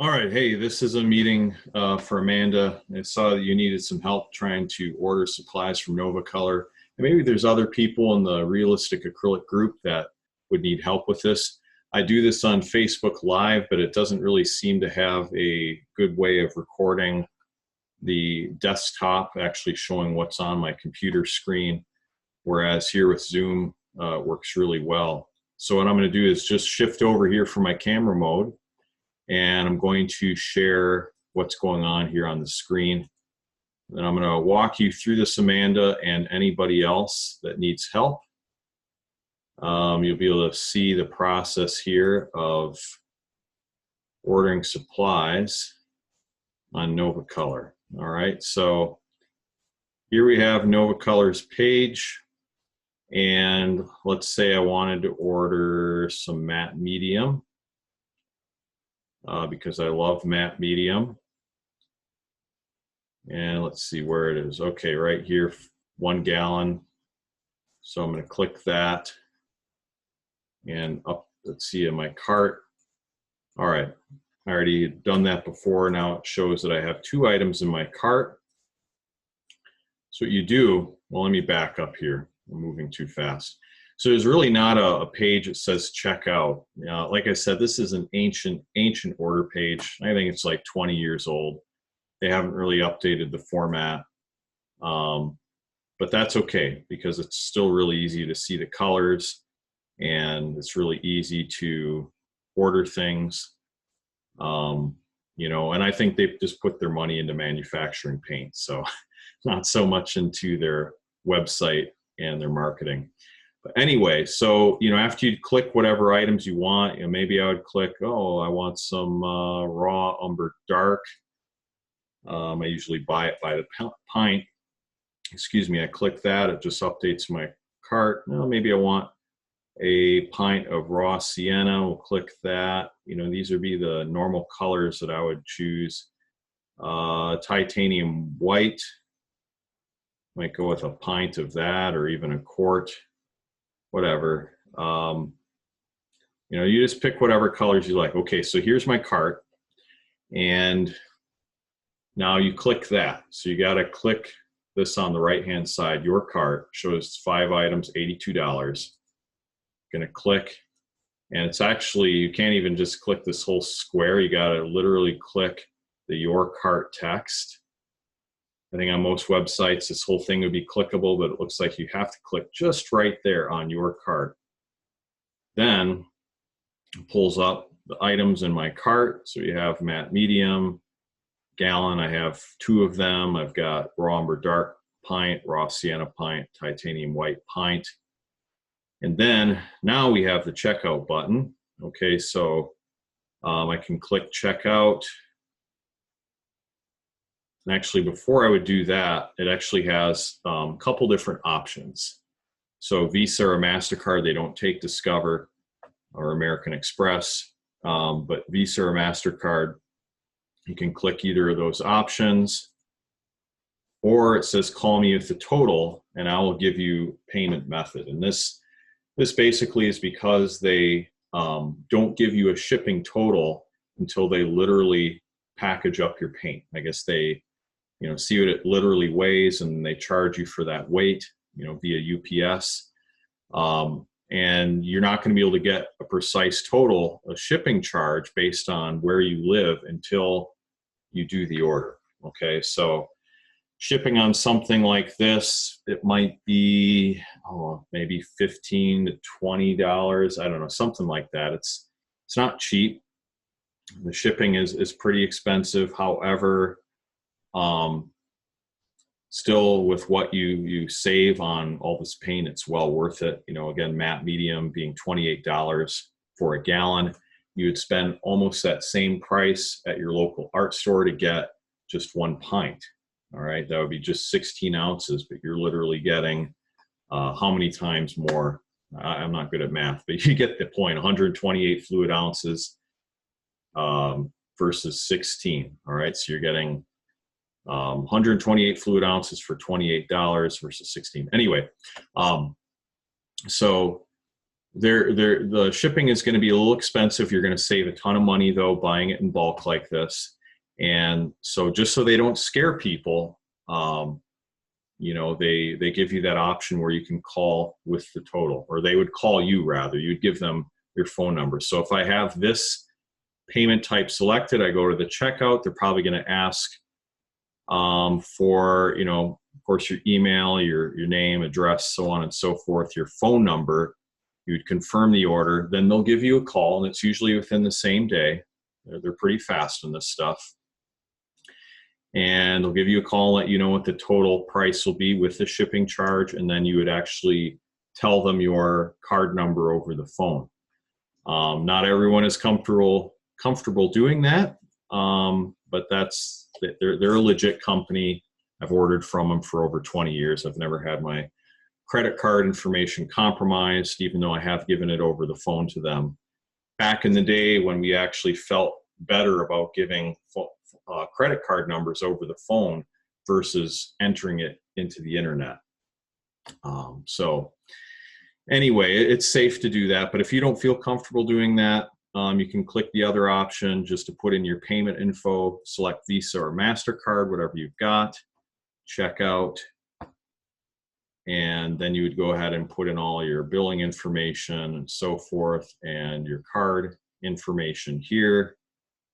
All right, hey, this is a meeting for Amanda. I saw that you needed some help trying to order supplies from Novacolor. And maybe there's other people in the realistic acrylic group that would need help with this. I do this on Facebook Live, but it doesn't really seem to have a good way of recording the desktop, actually showing what's on my computer screen, whereas here with Zoom works really well. So what I'm going to do is just shift over here from my camera mode, and I'm going to share what's going on here on the screen. Then I'm going to walk you through this, Amanda, and anybody else that needs help. You'll be able to see the process here of ordering supplies on Novacolor. All right, so here we have Novacolor's page, and let's say I wanted to order some matte medium. Because I love matte medium. And let's see where it is. Okay, right here, 1 gallon. So I'm going to click that and up, let's see, in my cart. All right, I already done that before. Now it shows that I have 2 items in my cart. So what you do, well, let me back up here. I'm moving too fast. So there's really not a page that says checkout. Like I said, this is an ancient order page. I think it's like 20 years old. They haven't really updated the format, but that's okay because it's still really easy to see the colors, and it's really easy to order things. And I think they've just put their money into manufacturing paint, so not so much into their website and their marketing. But anyway, so, after you click whatever items you want, maybe I would click, oh, I want some raw umber dark. I usually buy it by the pint. Excuse me, I click that. It just updates my cart. Well, maybe I want a pint of raw sienna. We'll click that. These would be the normal colors that I would choose. Titanium white. Might go with a pint of that, or even a quart. Whatever. You just pick whatever colors you like. Okay, so here's my cart, and now you click that. So you got to click this on the right hand side. Your cart shows 5 items, $82. Gonna click, and it's actually, you can't even just click this whole square. You got to literally click the your cart text. I think on most websites, this whole thing would be clickable, but it looks like you have to click just right there on your cart. Then it pulls up the items in my cart. So you have matte medium, gallon. I have 2 of them. I've got raw umber dark pint, raw sienna pint, titanium white pint. And then now we have the checkout button. Okay, so I can click checkout. And actually, before I would do that, it actually has a couple different options. So Visa or MasterCard, they don't take Discover or American Express, but Visa or MasterCard, you can click either of those options, or it says call me with the total, and I will give you payment method. And this basically is because they don't give you a shipping total until they literally package up your paint. I guess they see what it literally weighs, and they charge you for that weight, via UPS. And you're not going to be able to get a precise total, a shipping charge based on where you live until you do the order. Okay, so shipping on something like this, it might be maybe $15 to $20. I don't know, something like that. It's not cheap. The shipping is pretty expensive. However, still, with what you save on all this paint, it's well worth it. Again, matte medium being $28 for a gallon, you would spend almost that same price at your local art store to get just 1 pint. All right, that would be just 16 ounces, but you're literally getting how many times more? I'm not good at math, but you get the point. 128 fluid ounces versus 16. All right, so you're getting 128 fluid ounces for $28 versus 16. Anyway, so The shipping is going to be a little expensive. You're going to save a ton of money though buying it in bulk like this. And so just so they don't scare people, you know, they give you that option where you can call with the total, or they would call you rather. You'd give them your phone number. So if I have this payment type selected, I go to the checkout. They're probably going to ask for, you know, of course, your email, your name, address, so on and so forth, your phone number. You'd confirm the order. Then they'll give you a call, and it's usually within the same day. They're pretty fast on this stuff. And they'll give you a call and let you know what the total price will be with the shipping charge, and then you would actually tell them your card number over the phone. Not everyone is comfortable doing that, but they're a legit company. I've ordered from them for over 20 years. I've never had my credit card information compromised, even though I have given it over the phone to them. Back in the day when we actually felt better about giving credit card numbers over the phone versus entering it into the internet. So anyway, it's safe to do that, but if you don't feel comfortable doing that, you can click the other option just to put in your payment info, select Visa or MasterCard, whatever you've got, check out, and then you would go ahead and put in all your billing information and so forth, and your card information here,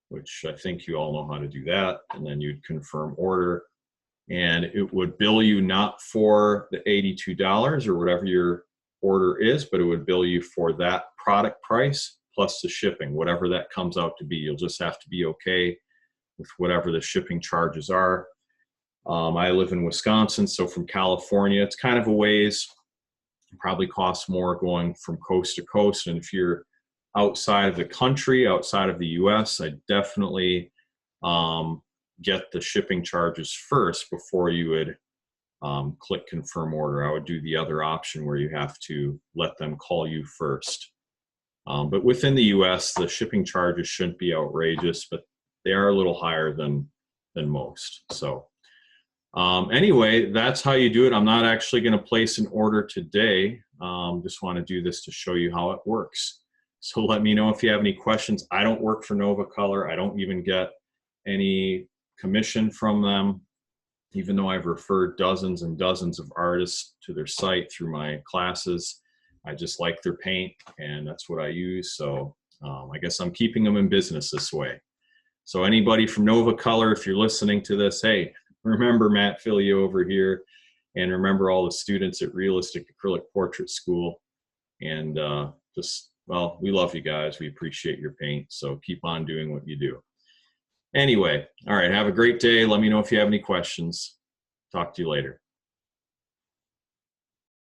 which I think you all know how to do that, and then you'd confirm order, and it would bill you not for the $82 or whatever your order is, but it would bill you for that product price plus the shipping, whatever that comes out to be. You'll just have to be okay with whatever the shipping charges are. I live in Wisconsin, so from California, it's kind of a ways. It probably costs more going from coast to coast. And if you're outside of the country, outside of the US, I definitely get the shipping charges first before you would click confirm order. I would do the other option where you have to let them call you first. But within the US, the shipping charges shouldn't be outrageous, but they are a little higher than most. So anyway, that's how you do it. I'm not actually going to place an order today. Just want to do this to show you how it works. So let me know if you have any questions. I don't work for Novacolor. I don't even get any commission from them, even though I've referred dozens and dozens of artists to their site through my classes. I just like their paint, and that's what I use. So I guess I'm keeping them in business this way. So anybody from Novacolor, if you're listening to this, hey, remember mattphilleo over here, and remember all the students at Realistic Acrylic Portrait School. And well, we love you guys. We appreciate your paint. So keep on doing what you do. Anyway, all right, have a great day. Let me know if you have any questions. Talk to you later.